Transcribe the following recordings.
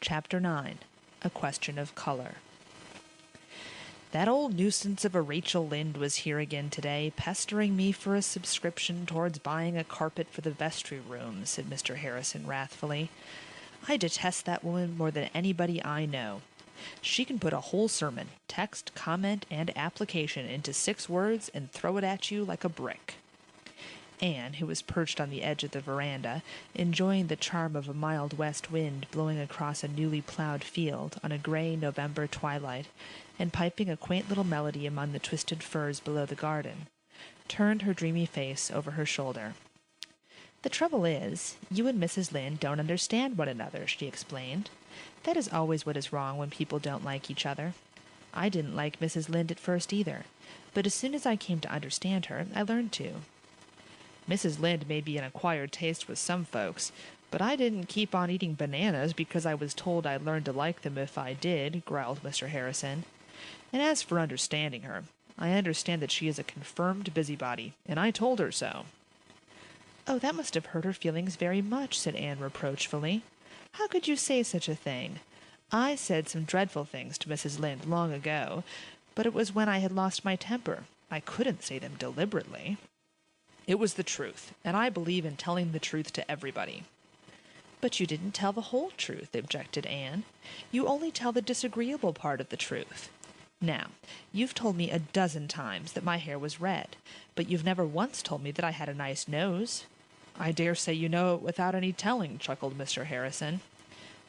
Chapter 9. A Question of Color. That old nuisance of a Rachel Lynde was here again today, pestering me for a subscription towards buying a carpet for the vestry room, said Mr. Harrison wrathfully. I detest that woman more than anybody I know. She can put a whole sermon, text, comment, and application into 6 words and throw it at you like a brick. Anne, who was perched on the edge of the veranda, enjoying the charm of a mild west wind blowing across a newly plowed field on a gray November twilight, and piping a quaint little melody among the twisted firs below the garden, turned her dreamy face over her shoulder. "The trouble is, you and Mrs. Lynde don't understand one another," she explained. "That is always what is wrong when people don't like each other. I didn't like Mrs. Lynde at first either, but as soon as I came to understand her, I learned to. Mrs. Lynde may be an acquired taste with some folks, but I didn't keep on eating bananas because I was told I'd learn to like them if I did," growled Mr. Harrison. "And as for understanding her, I understand that she is a confirmed busybody, and I told her so." "Oh, that must have hurt her feelings very much," said Anne reproachfully. "How could you say such a thing? I said some dreadful things to Mrs. Lynde long ago, but it was when I had lost my temper. I couldn't say them deliberately." "It was the truth, and I believe in telling the truth to everybody." "But you didn't tell the whole truth," objected Anne. "You only tell the disagreeable part of the truth. Now, you've told me a dozen times that my hair was red, but you've never once told me that I had a nice nose." "I dare say you know it without any telling," chuckled Mr. Harrison.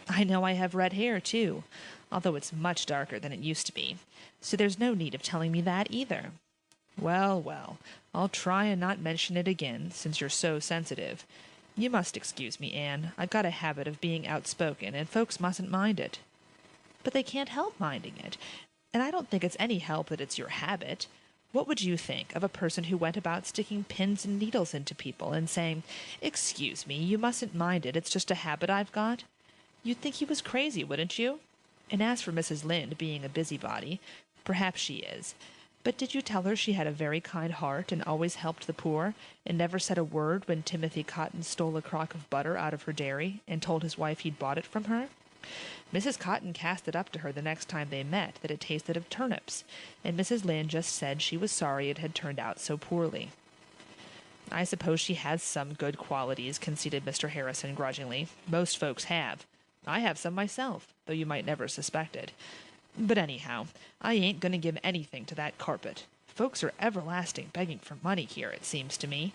"I know I have red hair, too, although it's much darker than it used to be, so there's no need of telling me that either." "Well, well, I'll try and not mention it again, since you're so sensitive. You must excuse me, Anne. I've got a habit of being outspoken, and folks mustn't mind it." "But they can't help minding it, and I don't think it's any help that it's your habit. What would you think of a person who went about sticking pins and needles into people and saying, 'Excuse me, you mustn't mind it, it's just a habit I've got'? You'd think he was crazy, wouldn't you? And as for Mrs. Lynde being a busybody, perhaps she is. But did you tell her she had a very kind heart and always helped the poor, and never said a word when Timothy Cotton stole a crock of butter out of her dairy and told his wife he'd bought it from her? Mrs. Cotton cast it up to her the next time they met that it tasted of turnips, and Mrs. Lynde just said she was sorry it had turned out so poorly." "I suppose she has some good qualities," conceded Mr. Harrison grudgingly. "Most folks have. I have some myself, though you might never suspect it. But anyhow, I ain't going to give anything to that carpet. Folks are everlasting begging for money here, it seems to me.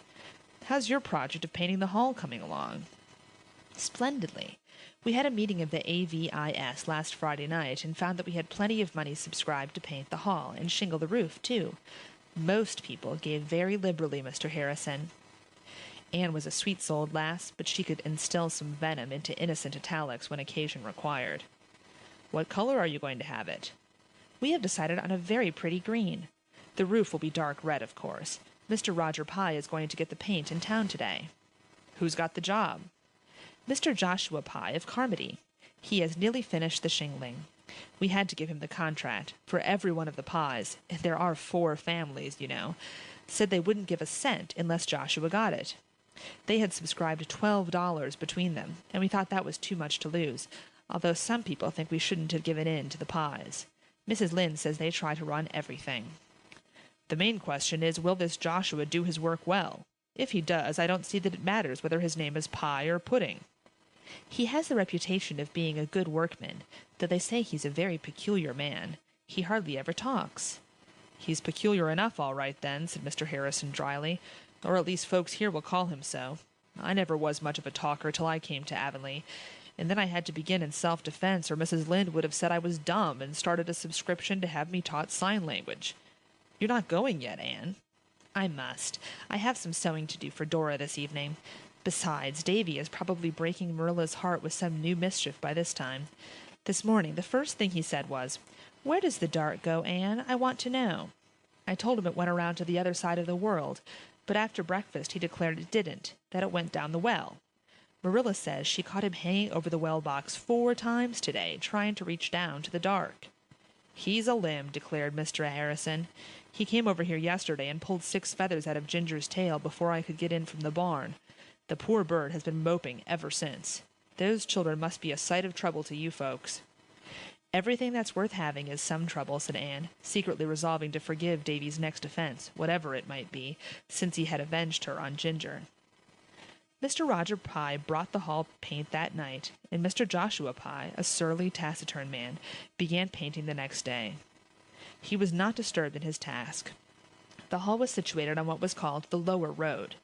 How's your project of painting the hall coming along?" "Splendidly. We had a meeting of the AVIS last Friday night and found that we had plenty of money subscribed to paint the hall and shingle the roof, too. Most people gave very liberally, Mr. Harrison." Anne was a sweet-souled lass, but she could instill some venom into innocent italics when occasion required. "What color are you going to have it?" "We have decided on a very pretty green. The roof will be dark red, of course. Mr. Roger Pye is going to get the paint in town today." "Who's got the job?" "Mr. Joshua Pye of Carmody. He has nearly finished the shingling. We had to give him the contract, for every one of the Pyes, and there are 4 families, you know, said they wouldn't give a cent unless Joshua got it. They had subscribed $12 between them, and we thought that was too much to lose, although some people think we shouldn't have given in to the Pyes. Mrs. Lynde says they try to run everything." "The main question is, will this Joshua do his work well? If he does, I don't see that it matters whether his name is Pye or Pudding." "He has the reputation of being a good workman, though they say he's a very peculiar man. He hardly ever talks." "He's peculiar enough, all right, then," said Mr. Harrison dryly, "or at least folks here will call him so. I never was much of a talker till I came to Avonlea, and then I had to begin in self-defense, or Mrs. Lynde would have said I was dumb and started a subscription to have me taught sign language. You're not going yet, Anne?" "I must. I have some sewing to do for Dora this evening. Besides, Davy is probably breaking Marilla's heart with some new mischief by this time. This morning the first thing he said was, 'Where does the dart go, Anne? I want to know.' I told him it went around to the other side of the world, but after breakfast he declared it didn't, that it went down the well. Marilla says she caught him hanging over the well box 4 times today, trying to reach down to the dart." "He's a limb," declared Mr. Harrison. "He came over here yesterday and pulled 6 feathers out of Ginger's tail before I could get in from the barn. The poor bird has been moping ever since. Those children must be a sight of trouble to you folks." "Everything that's worth having is some trouble," said Anne, secretly resolving to forgive Davy's next offense, whatever it might be, since he had avenged her on Ginger. Mr. Roger Pye brought the hall paint that night, and Mr. Joshua Pye, a surly, taciturn man, began painting the next day. He was not disturbed in his task. The hall was situated on what was called the Lower Road.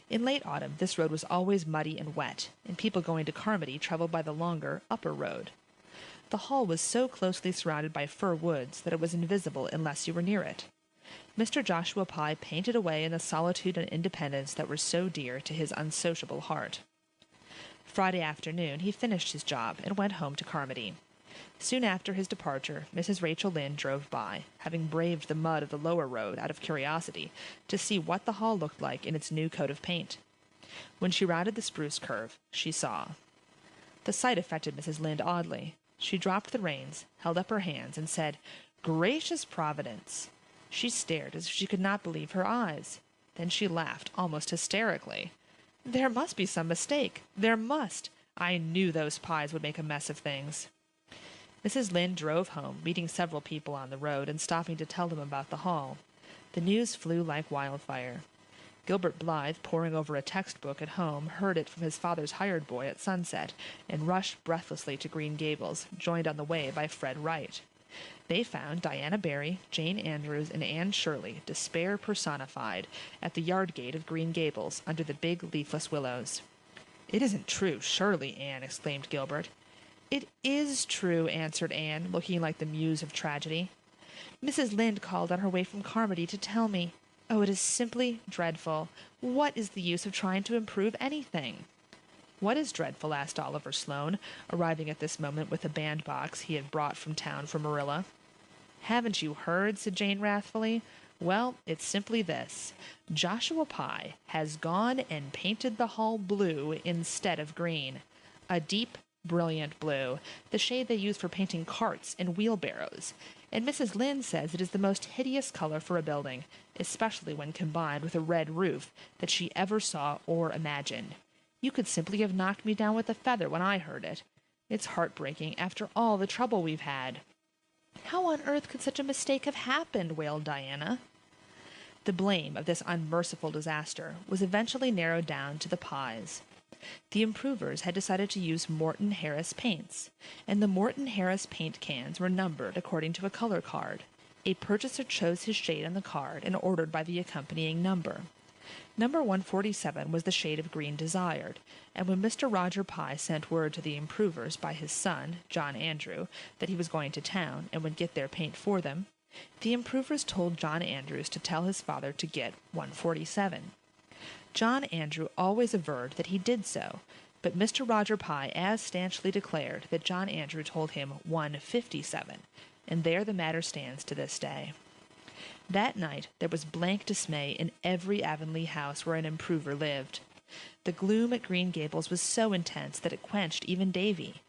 In late autumn this road was always muddy and wet, and people going to Carmody travelled by the longer, Upper Road. The hall was so closely surrounded by fir woods that it was invisible unless you were near it. Mr. Joshua Pye painted away in the solitude and independence that were so dear to his unsociable heart. Friday afternoon he finished his job and went home to Carmody. Soon after his departure, Mrs. Rachel Lynde drove by, having braved the mud of the Lower Road out of curiosity, to see what the hall looked like in its new coat of paint. When she rounded the spruce curve, she saw. The sight affected Mrs. Lynde oddly. She dropped the reins, held up her hands, and said, "Gracious Providence!" She stared as if she could not believe her eyes. Then she laughed, almost hysterically. "There must be some mistake. There must. I knew those Pyes would make a mess of things." Mrs. Lynde drove home, meeting several people on the road and stopping to tell them about the hall. The news flew like wildfire. Gilbert Blythe, poring over a textbook at home, heard it from his father's hired boy at sunset, and rushed breathlessly to Green Gables, joined on the way by Fred Wright. They found Diana Barry, Jane Andrews, and Anne Shirley, despair personified, at the yard gate of Green Gables, under the big leafless willows. "It isn't true, surely, Anne," exclaimed Gilbert. "It is true," answered Anne, looking like the muse of tragedy. "Mrs. Lynde called on her way from Carmody to tell me. Oh, it is simply dreadful. What is the use of trying to improve anything?" "What is dreadful?" asked Oliver Sloane, arriving at this moment with a bandbox he had brought from town for Marilla. "Haven't you heard?" said Jane wrathfully. "Well, it's simply this. Joshua Pye has gone and painted the hall blue instead of green. A deep, brilliant blue, the shade they use for painting carts and wheelbarrows. And Mrs. Lynde says it is the most hideous color for a building, especially when combined with a red roof, that she ever saw or imagined. You could simply have knocked me down with a feather when I heard it. It's heartbreaking after all the trouble we've had." "How on earth could such a mistake have happened?" wailed Diana. The blame of this unmerciful disaster was eventually narrowed down to the Pyes. The improvers had decided to use Morton Harris paints, and the Morton Harris paint cans were numbered according to a color card. A purchaser chose his shade on the card and ordered by the accompanying number. Number 147 was the shade of green desired, and when Mr. Roger Pye sent word to the improvers by his son, John Andrew, that he was going to town and would get their paint for them, the improvers told John Andrews to tell his father to get 147. John Andrew always averred that he did so, but Mr. Roger Pye as stanchly declared that John Andrew told him 157, and there the matter stands to this day. That night there was blank dismay in every Avonlea house where an improver lived. The gloom at Green Gables was so intense that it quenched even Davy.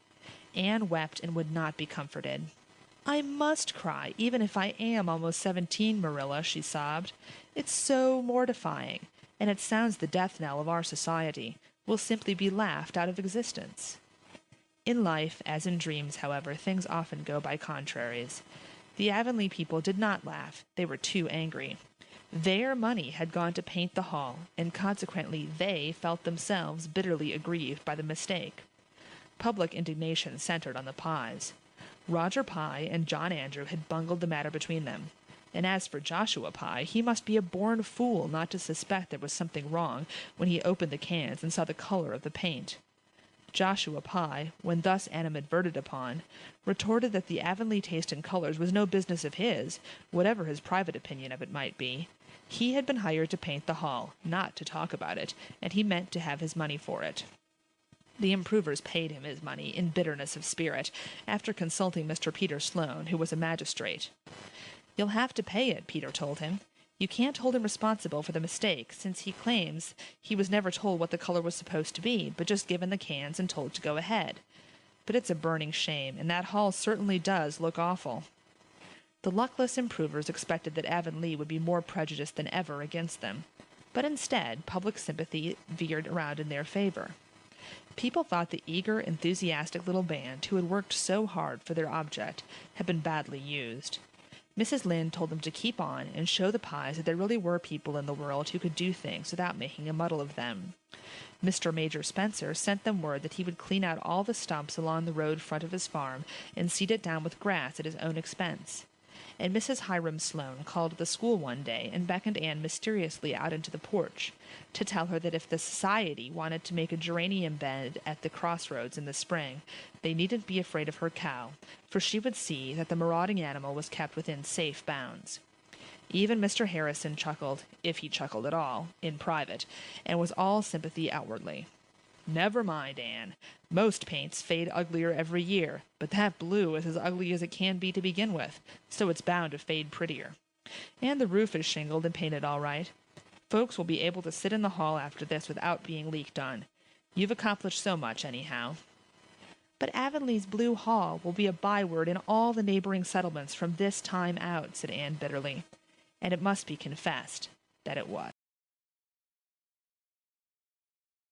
Anne wept and would not be comforted. "I must cry, even if I am almost 17, Marilla," she sobbed. "It's so mortifying, and it sounds the death knell of our society. We'll simply be laughed out of existence." In life, as in dreams, however, things often go by contraries. The Avonlea people did not laugh. They were too angry. Their money had gone to paint the hall, and consequently they felt themselves bitterly aggrieved by the mistake. Public indignation centered on the Pyes. Roger Pye and John Andrew had bungled the matter between them. And as for Joshua Pye, he must be a born fool not to suspect there was something wrong when he opened the cans and saw the color of the paint. Joshua Pye, when thus animadverted upon, retorted that the Avonlea taste in colors was no business of his, whatever his private opinion of it might be. He had been hired to paint the hall, not to talk about it, and he meant to have his money for it. The improvers paid him his money in bitterness of spirit, after consulting Mr. Peter Sloane, who was a magistrate. "You'll have to pay it," Peter told him. "You can't hold him responsible for the mistake, since he claims he was never told what the color was supposed to be, but just given the cans and told to go ahead. But it's a burning shame, and that hall certainly does look awful." The luckless improvers expected that Avonlea would be more prejudiced than ever against them, but instead public sympathy veered around in their favor. People thought the eager, enthusiastic little band who had worked so hard for their object had been badly used. Mrs. Lynde told them to keep on and show the Pies that there really were people in the world who could do things without making a muddle of them. Mr. Major Spencer sent them word that he would clean out all the stumps along the road front of his farm and seed it down with grass at his own expense. And Mrs. Hiram Sloane called at the school one day and beckoned Anne mysteriously out into the porch to tell her that if the society wanted to make a geranium bed at the crossroads in the spring, they needn't be afraid of her cow, for she would see that the marauding animal was kept within safe bounds. Even Mr. Harrison chuckled, if he chuckled at all, in private, and was all sympathy outwardly. "Never mind, Anne. Most paints fade uglier every year, but that blue is as ugly as it can be to begin with, so it's bound to fade prettier. And the roof is shingled and painted all right. Folks will be able to sit in the hall after this without being leaked on. You've accomplished so much, anyhow." "But Avonlea's Blue Hall will be a byword in all the neighboring settlements from this time out," said Anne bitterly. And it must be confessed that it was.